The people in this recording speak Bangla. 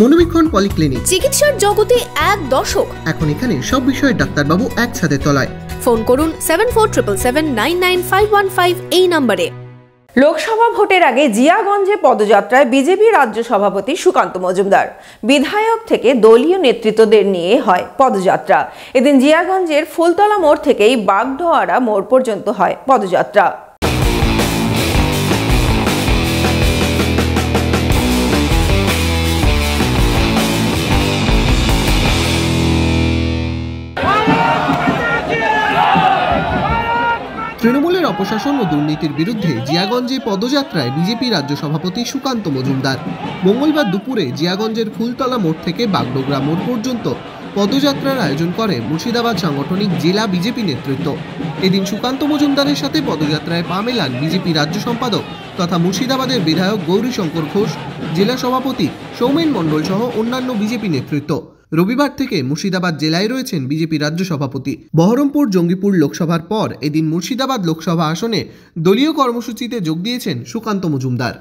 মনোবীক্ষণ পলিক্লিনিক, চিকিৎসার জগতে এক দশক। এখন এখানে সব বিষয়ে ডাক্তারবাবু একসাথে তলায়। ফোন করুন 7477799515 এই নম্বরে। লোকসভা ভোটের আগে জিয়াগঞ্জে পদযাত্রায় বিজেপি রাজ্য সভাপতি সুকান্ত মজুমদার, বিধায়ক থেকে দলীয় নেতৃত্বদের নিয়ে হয় পদযাত্রা। এদিন জিয়াগঞ্জের ফুলতলা মোড় থেকেই বাগডোয়ারা মোড় পর্যন্ত হয় পদযাত্রা। তৃণমূলের অপশাসন ও দুর্নীতির বিরুদ্ধে জিয়াগঞ্জে পদযাত্রায় বিজেপি রাজ্য সভাপতি সুকান্ত মজুমদার মঙ্গলবার দুপুরে জিয়াগঞ্জের ফুলতলা মোড় থেকে বাগডোগরা মোড় পর্যন্ত পদযাত্রার আয়োজন করে মুর্শিদাবাদ সাংগঠনিক জেলা বিজেপি নেতৃত্ব। এদিন সুকান্ত মজুমদারের সাথে পদযাত্রায় পা মেলান বিজেপি রাজ্য সম্পাদক তথা মুর্শিদাবাদের বিধায়ক গৌরীশঙ্কর ঘোষ, জেলা সভাপতি সৌমেন মণ্ডল সহ অন্যান্য বিজেপি নেতৃত্ব। রবিবার থেকে মুর্শিদাবাদ জেলায় রয়েছেন বিজেপি রাজ্য সভাপতি। বহরমপুর জঙ্গিপুর লোকসভার পর এদিন মুর্শিদাবাদ লোকসভা আসনে দলীয় কর্মসূচিতে যোগ দিয়েছেন সুকান্ত মজুমদার।